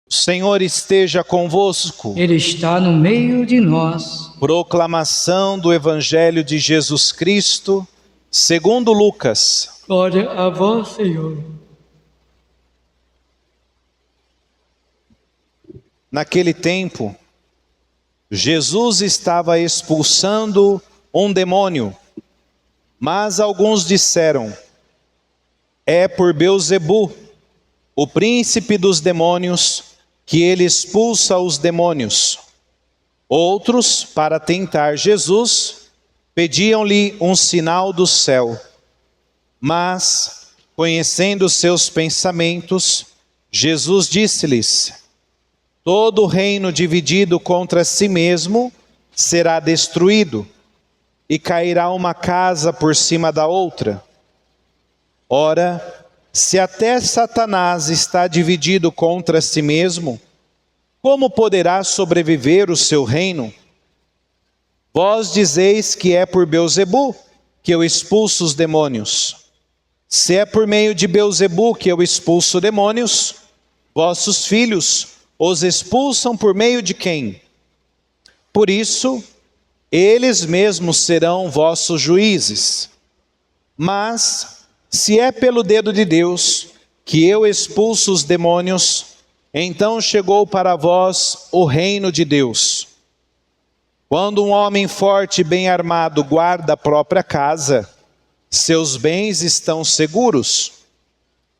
O Senhor esteja convosco. Ele está no meio de nós. Proclamação do Evangelho de Jesus Cristo, segundo Lucas. Glória a vós, Senhor. Naquele tempo, Jesus estava expulsando um demônio, mas alguns disseram: é por Beelzebu, o príncipe dos demônios, que ele expulsa os demônios. Outros, para tentar Jesus, pediam-lhe um sinal do céu. Mas, conhecendo seus pensamentos, Jesus disse-lhes: todo reino dividido contra si mesmo será destruído, e cairá uma casa por cima da outra. Ora, se até Satanás está dividido contra si mesmo, como poderá sobreviver o seu reino? Vós dizeis que é por Beelzebu que eu expulso os demônios. Se é por meio de Beelzebu que eu expulso demônios, vossos filhos os expulsam por meio de quem? Por isso, eles mesmos serão vossos juízes. Mas, se é pelo dedo de Deus que eu expulso os demônios, então chegou para vós o reino de Deus. Quando um homem forte e bem armado guarda a própria casa, seus bens estão seguros.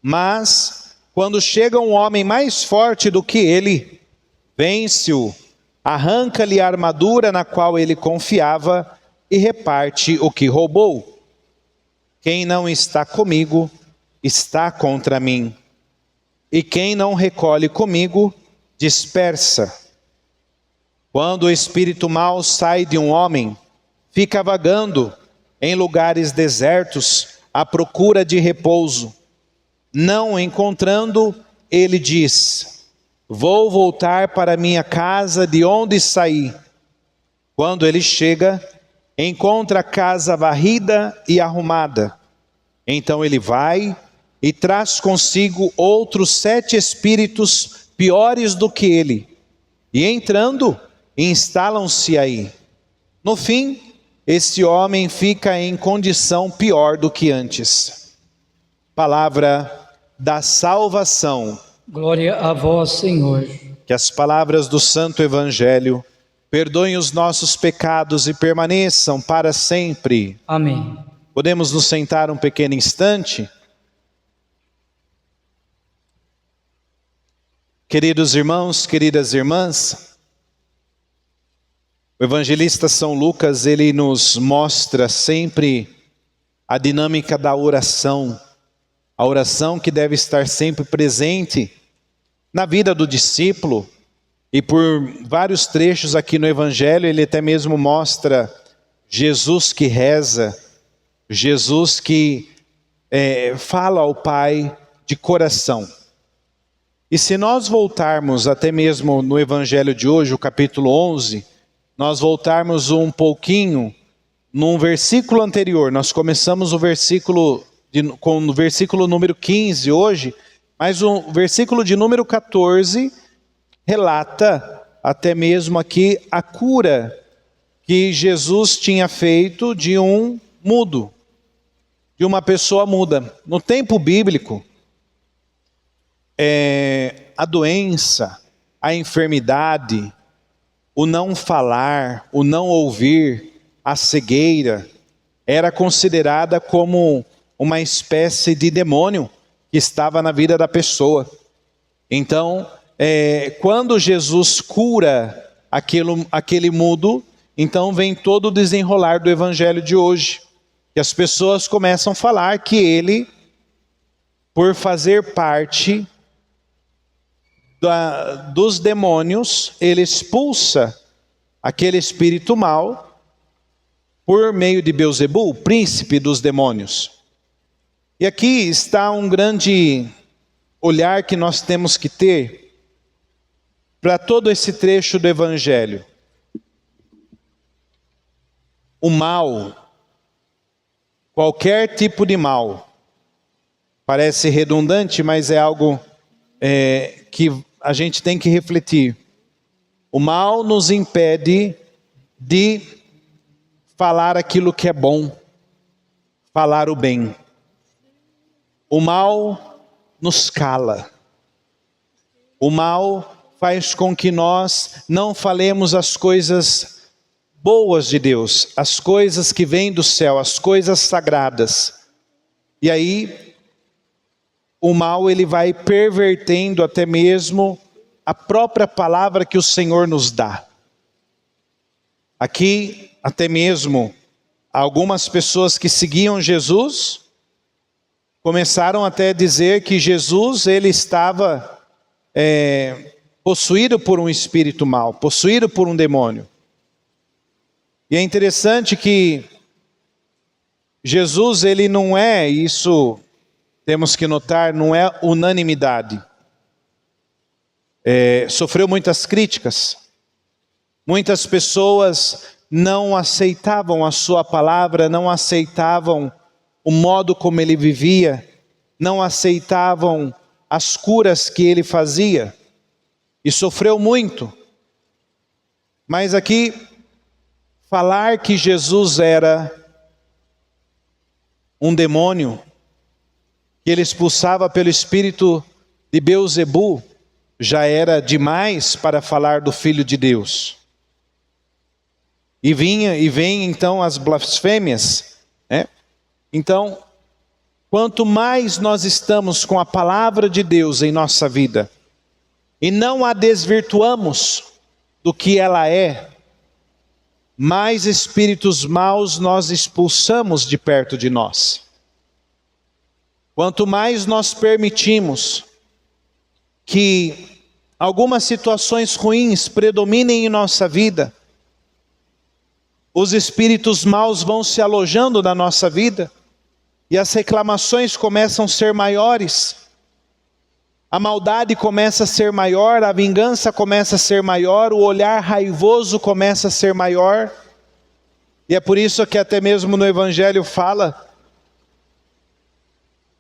Mas, quando chega um homem mais forte do que ele, vence-o, arranca-lhe a armadura na qual ele confiava e reparte o que roubou. Quem não está comigo, está contra mim. E quem não recolhe comigo, dispersa. Quando o espírito mau sai de um homem, fica vagando em lugares desertos à procura de repouso. Não encontrando, ele diz: vou voltar para minha casa de onde saí. Quando ele chega, encontra a casa varrida e arrumada. Então ele vai e traz consigo outros 7 espíritos piores do que ele. E entrando, instalam-se aí. No fim, esse homem fica em condição pior do que antes. Palavra da salvação. Glória a vós, Senhor. Que as palavras do Santo Evangelho perdoem os nossos pecados e permaneçam para sempre. Amém. Podemos nos sentar um pequeno instante? Queridos irmãos, queridas irmãs, o evangelista São Lucas, ele nos mostra sempre a dinâmica da oração, a oração que deve estar sempre presente na vida do discípulo, e por vários trechos aqui no evangelho ele até mesmo mostra Jesus que reza, Jesus que fala ao Pai de coração. E se nós voltarmos até mesmo no Evangelho de hoje, o capítulo 11, nós voltarmos um pouquinho num versículo anterior. Nós começamos com o versículo número 15 hoje, mas o versículo de número 14 relata até mesmo aqui a cura que Jesus tinha feito de um mudo, de uma pessoa muda. No tempo bíblico, a doença, a enfermidade, o não falar, o não ouvir, a cegueira, era considerada como uma espécie de demônio que estava na vida da pessoa. Então, quando Jesus cura aquele mudo, então vem todo o desenrolar do evangelho de hoje. Que as pessoas começam a falar que ele, por fazer parte dos demônios, ele expulsa aquele espírito mau por meio de Beelzebu, o príncipe dos demônios. E aqui está um grande olhar que nós temos que ter para todo esse trecho do evangelho. O mal, qualquer tipo de mal, parece redundante, mas é algo que a gente tem que refletir. O mal nos impede de falar aquilo que é bom, falar o bem. O mal nos cala. O mal faz com que nós não falemos as coisas boas de Deus, as coisas que vêm do céu, as coisas sagradas. E aí, o mal ele vai pervertendo até mesmo a própria palavra que o Senhor nos dá. Aqui, até mesmo, algumas pessoas que seguiam Jesus, começaram até a dizer que Jesus ele estava possuído por um espírito mau, possuído por um demônio. E é interessante que Jesus ele não é, isso temos que notar, não é unanimidade. Sofreu muitas críticas. Muitas pessoas não aceitavam a sua palavra, não aceitavam o modo como ele vivia, não aceitavam as curas que ele fazia, e sofreu muito. Mas aqui, falar que Jesus era um demônio, que ele expulsava pelo espírito de Beelzebu, já era demais para falar do Filho de Deus. E vem então as blasfêmias, né? Então, quanto mais nós estamos com a palavra de Deus em nossa vida, e não a desvirtuamos do que ela é, mais espíritos maus nós expulsamos de perto de nós. Quanto mais nós permitimos que algumas situações ruins predominem em nossa vida, os espíritos maus vão se alojando na nossa vida, e as reclamações começam a ser maiores, a maldade começa a ser maior, a vingança começa a ser maior, o olhar raivoso começa a ser maior. E é por isso que até mesmo no Evangelho fala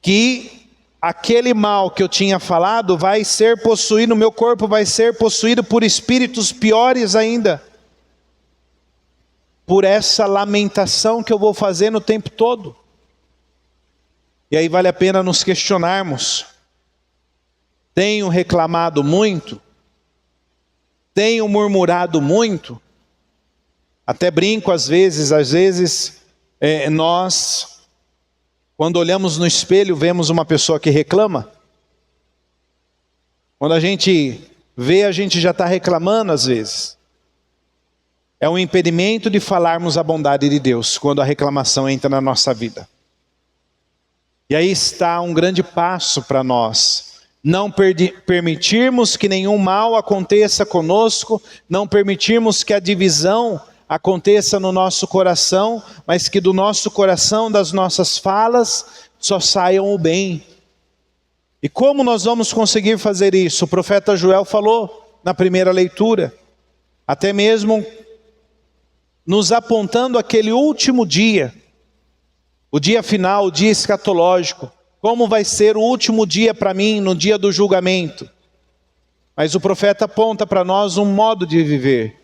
que aquele mal que eu tinha falado vai ser possuído, o meu corpo vai ser possuído por espíritos piores ainda, por essa lamentação que eu vou fazer no tempo todo. E aí vale a pena nos questionarmos. Tenho reclamado muito? Tenho murmurado muito? Até brinco às vezes nós, quando olhamos no espelho, vemos uma pessoa que reclama. Quando a gente vê, a gente já está reclamando às vezes. É um impedimento de falarmos a bondade de Deus, quando a reclamação entra na nossa vida. E aí está um grande passo para nós. Não permitirmos que nenhum mal aconteça conosco, não permitirmos que a divisão aconteça no nosso coração, mas que do nosso coração, das nossas falas, só saiam o bem. E como nós vamos conseguir fazer isso? O profeta Joel falou na primeira leitura, até mesmo nos apontando aquele último dia, o dia final, o dia escatológico. Como vai ser o último dia para mim, no dia do julgamento? Mas o profeta aponta para nós um modo de viver.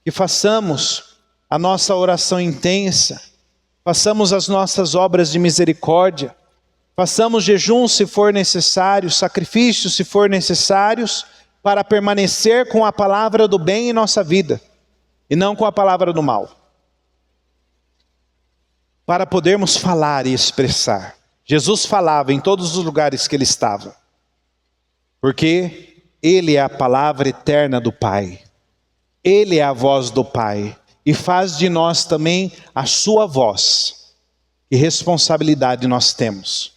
Que façamos a nossa oração intensa, façamos as nossas obras de misericórdia, façamos jejum se for necessário, sacrifícios se for necessários, para permanecer com a palavra do bem em nossa vida, e não com a palavra do mal. Para podermos falar e expressar. Jesus falava em todos os lugares que ele estava, porque ele é a palavra eterna do Pai, ele é a voz do Pai, e faz de nós também a sua voz. Que responsabilidade nós temos.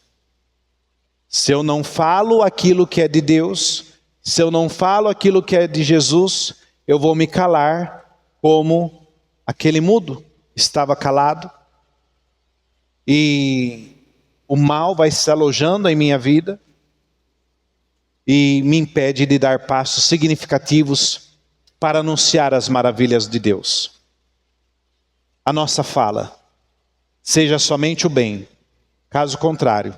Se eu não falo aquilo que é de Deus, se eu não falo aquilo que é de Jesus, eu vou me calar como aquele mudo estava calado, e o mal vai se alojando em minha vida e me impede de dar passos significativos para anunciar as maravilhas de Deus. A nossa fala seja somente o bem, caso contrário,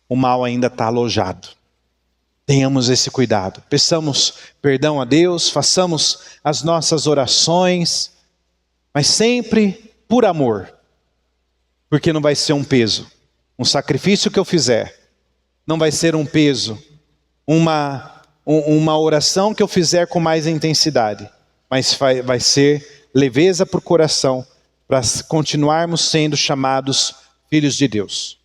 o mal ainda está alojado. Tenhamos esse cuidado. Peçamos perdão a Deus, façamos as nossas orações, mas sempre por amor. Porque não vai ser um peso. Um sacrifício que eu fizer não vai ser um peso. Uma oração que eu fizer com mais intensidade. Mas vai ser leveza para o coração, para continuarmos sendo chamados filhos de Deus.